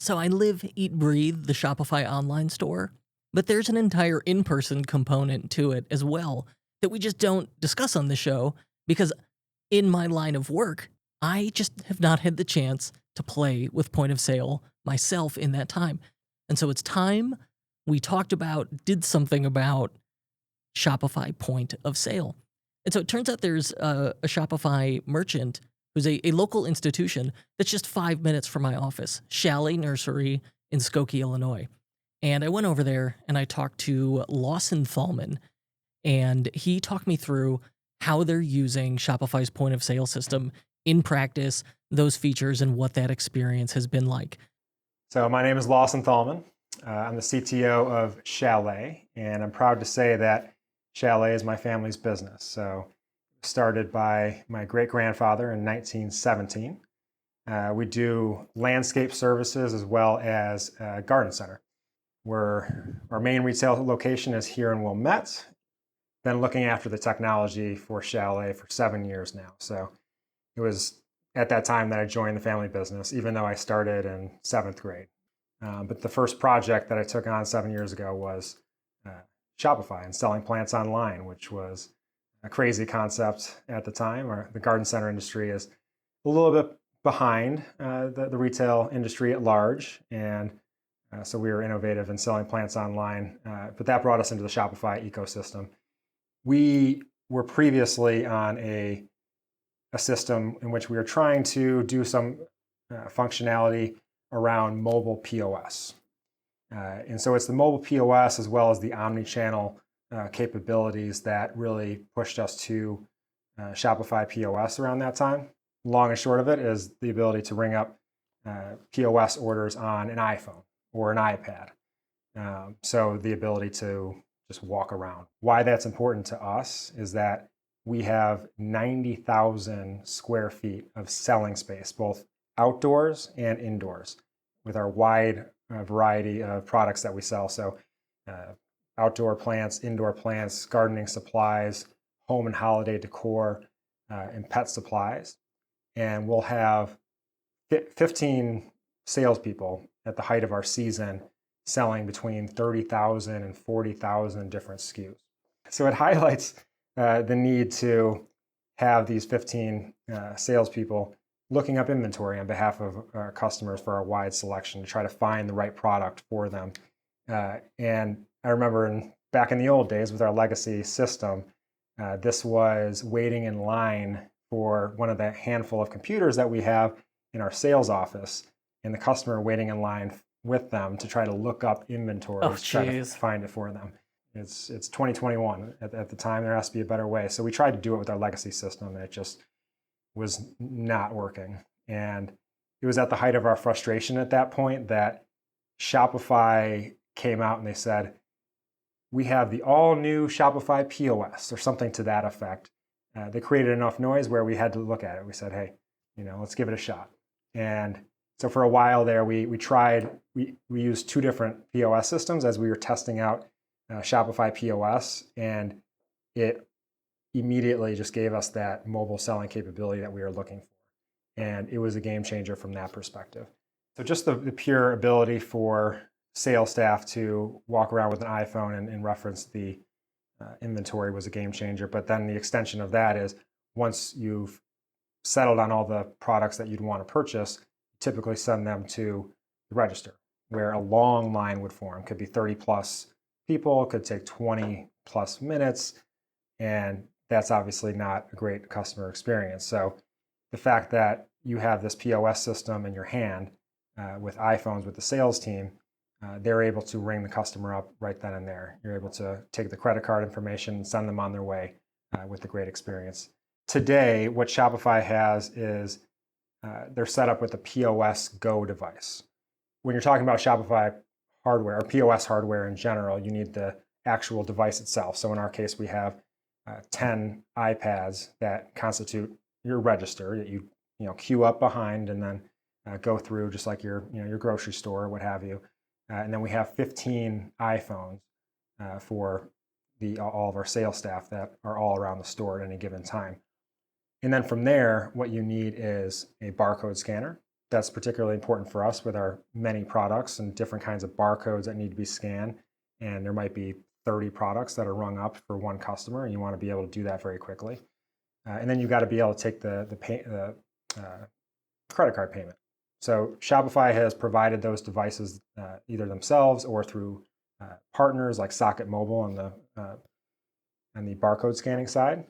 So I live, eat, breathe the Shopify online store, but there's an entire in-person component to it as well that we just don't discuss on the show because in my line of work, I just have not had the chance to play with point of sale myself in that time. And so it's time we did something about Shopify point of sale. And so it turns out there's a Shopify merchant who's a local institution that's just 5 minutes from my office, Chalet Nursery in Skokie, Illinois. And I went over there and I talked to Lawson Thalman, and he talked me through how they're using Shopify's point of sale system in practice, those features, and what that experience has been like. So my name is Lawson Thalman. I'm the CTO of Chalet, and I'm proud to say that Chalet is my family's business. So started by my great-grandfather in 1917. We do landscape services as well as a garden center. Our main retail location is here in Wilmette. Been looking after the technology for Chalet for 7 years now. So it was at that time that I joined the family business, even though I started in 7th grade. But the first project that I took on 7 years ago was Shopify and selling plants online, which was a crazy concept at the time. The garden center industry is a little bit behind the retail industry at large. And so we were innovative in selling plants online, but that brought us into the Shopify ecosystem. We were previously on a system in which we were trying to do some functionality around mobile POS. And so it's the mobile POS as well as the omni-channel capabilities that really pushed us to Shopify POS around that time. Long and short of it is the ability to ring up POS orders on an iPhone or an iPad. So the ability to just walk around. Why that's important to us is that we have 90,000 square feet of selling space, both outdoors and indoors, with our wide variety of products that we sell. So outdoor plants, indoor plants, gardening supplies, home and holiday decor, and pet supplies. And we'll have 15 salespeople at the height of our season selling between 30,000 and 40,000 different SKUs. So it highlights the need to have these 15 salespeople looking up inventory on behalf of our customers for our wide selection to try to find the right product for them. And I remember back in the old days with our legacy system, this was waiting in line for one of the handful of computers that we have in our sales office, and the customer waiting in line with them to try to look up inventory, to try to find it for them. It's 2021. At the time, there has to be a better way. So we tried to do it with our legacy system, and it just was not working. And it was at the height of our frustration at that point that Shopify came out and they said, we have the all new Shopify POS or something to that effect. They created enough noise where we had to look at it. We said, hey, let's give it a shot. And so for a while there, we used two different POS systems as we were testing out Shopify POS, and it immediately just gave us that mobile selling capability that we were looking for. And it was a game changer from that perspective. So just the pure ability for sales staff to walk around with an iPhone and reference the inventory was a game changer. But then the extension of that is once you've settled on all the products that you'd want to purchase, typically send them to the register where a long line would form. Could be 30 plus people, could take 20 plus minutes, and that's obviously not a great customer experience. So the fact that you have this POS system in your hand with iPhones with the sales team, they're able to ring the customer up right then and there. You're able to take the credit card information and send them on their way with a great experience. Today, what Shopify has is they're set up with a POS Go device. When you're talking about Shopify hardware or POS hardware in general, you need the actual device itself. So in our case, we have 10 iPads that constitute your register that you queue up behind and then go through just like your grocery store or what have you. And then we have 15 iPhones for all of our sales staff that are all around the store at any given time. And then from there, what you need is a barcode scanner that's particularly important for us with our many products and different kinds of barcodes that need to be scanned. And there might be 30 products that are rung up for one customer, and you want to be able to do that very quickly. And then you've got to be able to take the credit card payment. So Shopify has provided those devices either themselves or through partners like Socket Mobile on the barcode scanning side.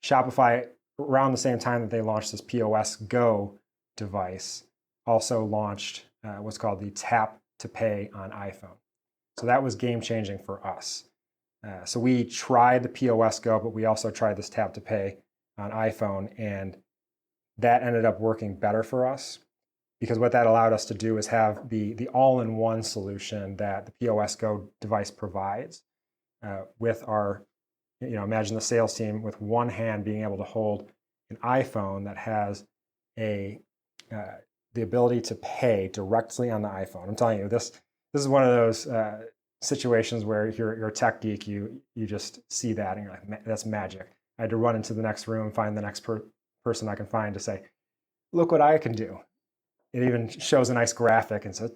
Shopify, around the same time that they launched this POS Go device, also launched what's called the Tap to Pay on iPhone. So that was game changing for us. So we tried the POS Go, but we also tried this Tap to Pay on iPhone, and that ended up working better for us, because what that allowed us to do is have the all-in-one solution that the POS Go device provides with our, imagine the sales team with one hand being able to hold an iPhone that has the ability to pay directly on the iPhone. I'm telling you, this is one of those situations where if you're a tech geek, you just see that and you're like, that's magic. I had to run into the next room and find the next person I can find to say, look what I can do. It even shows a nice graphic and says,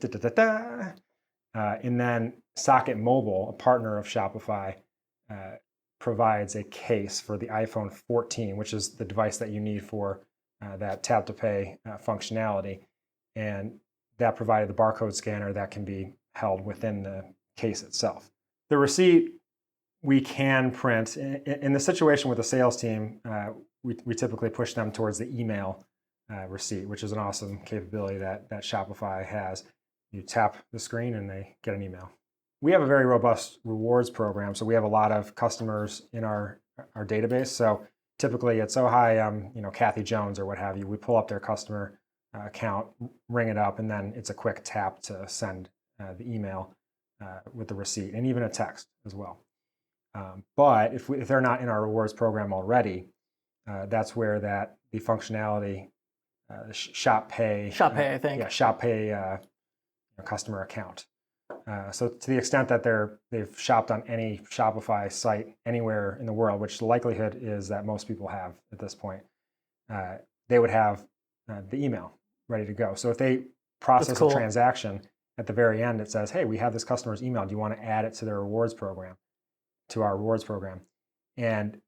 and then Socket Mobile, a partner of Shopify, provides a case for the iPhone 14, which is the device that you need for that tap to pay functionality. And that provided the barcode scanner that can be held within the case itself. The receipt we can print. In the situation with the sales team, we typically push them towards the email receipt, which is an awesome capability that Shopify has. You tap the screen and they get an email. We have a very robust rewards program, so we have a lot of customers in our database. So typically it's, oh, hi, I'm Kathy Jones or what have you. We pull up their customer account, ring it up, and then it's a quick tap to send the email with the receipt, and even a text as well. But if they're not in our rewards program already, that's where the functionality, Shop Pay, I think. Yeah, Shop Pay customer account. So to the extent that they've shopped on any Shopify site anywhere in the world, which the likelihood is that most people have at this point, they would have the email ready to go. So if they process a transaction, at the very end it says, hey, we have this customer's email. Do you want to add it to their rewards program, to our rewards program? And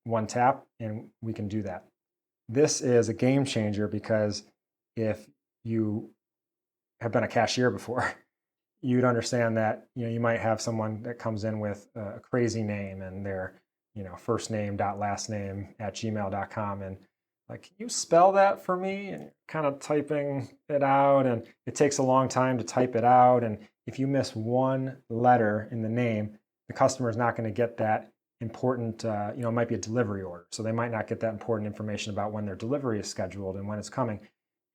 one tap and we can do that. This is a game changer, because if you have been a cashier before, you'd understand that you might have someone that comes in with a crazy name and their first name dot last name at gmail.com, and like, can you spell that for me? And kind of typing it out, and it takes a long time to type it out. And if you miss one letter in the name, the customer is not going to get that important, it might be a delivery order. So they might not get that important information about when their delivery is scheduled and when it's coming.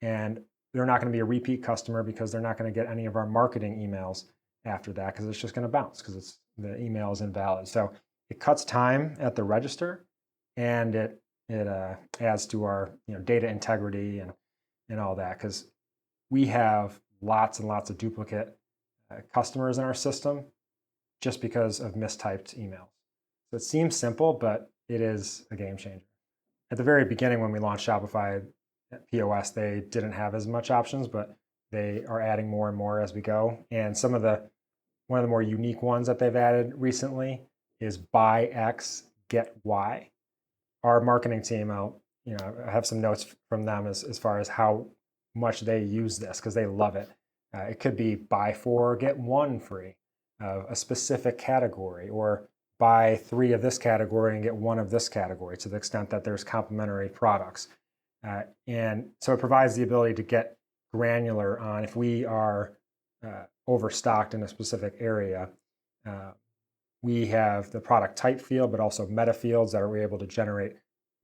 And they're not going to be a repeat customer, because they're not going to get any of our marketing emails after that, because it's just going to bounce, because the email is invalid. So it cuts time at the register, and it adds to our data integrity and all that, because we have lots and lots of duplicate customers in our system just because of mistyped emails. So it seems simple, but it is a game changer. At the very beginning, when we launched Shopify POS, they didn't have as much options, but they are adding more and more as we go. And one of the more unique ones that they've added recently is buy X, get Y. Our marketing team, I have some notes from them as far as how much they use this, because they love it. It could be buy 4, get 1 free of a specific category, or buy 3 of this category and get 1 of this category, to the extent that there's complementary products. And so it provides the ability to get granular on if we are overstocked in a specific area. We have the product type field, but also meta fields that are able to generate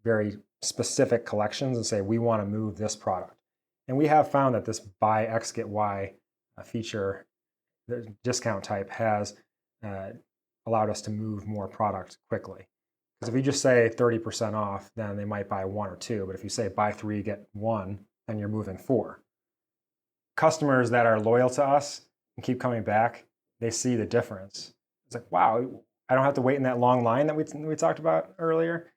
very specific collections and say, we want to move this product. And we have found that this buy X, get Y feature, the discount type, has allowed us to move more product quickly. Because if you just say 30% off, then they might buy 1 or 2. But if you say buy 3, get 1, then you're moving 4. Customers that are loyal to us and keep coming back, they see the difference. It's like, wow, I don't have to wait in that long line that we talked about earlier.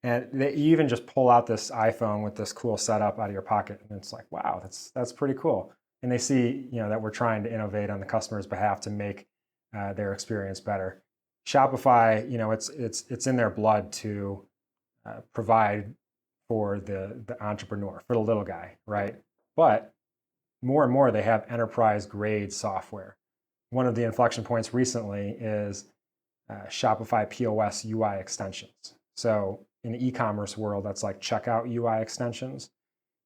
And you even just pull out this iPhone with this cool setup out of your pocket, and it's like, wow, that's pretty cool. And they see, that we're trying to innovate on the customer's behalf to make their experience better. Shopify, it's in their blood to provide for the entrepreneur, for the little guy, right? But more and more, they have enterprise grade software. One of the inflection points recently is Shopify POS UI extensions. So in the e-commerce world, that's like checkout UI extensions.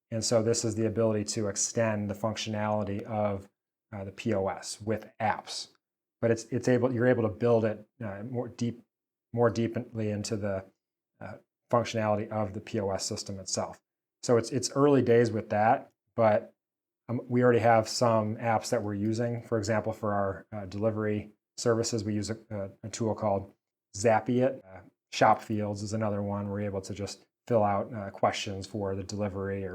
And so this is the ability to extend the functionality of the POS with apps. But you're able to build it more deeply into the functionality of the POS system itself. So it's early days with that, but we already have some apps that we're using. For example, for our delivery services, we use a tool called Zapier. Shop Fields is another one. We're able to just fill out questions for the delivery.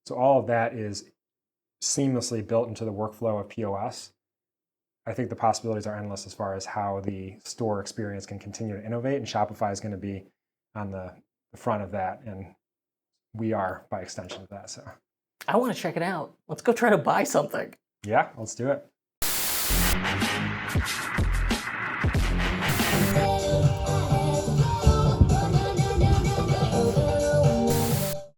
So all of that is seamlessly built into the workflow of POS. I think the possibilities are endless as far as how the store experience can continue to innovate, and Shopify is going to be on the front of that, and we are by extension of that. So I want to check it out. Let's go try to buy something. Yeah, let's do it.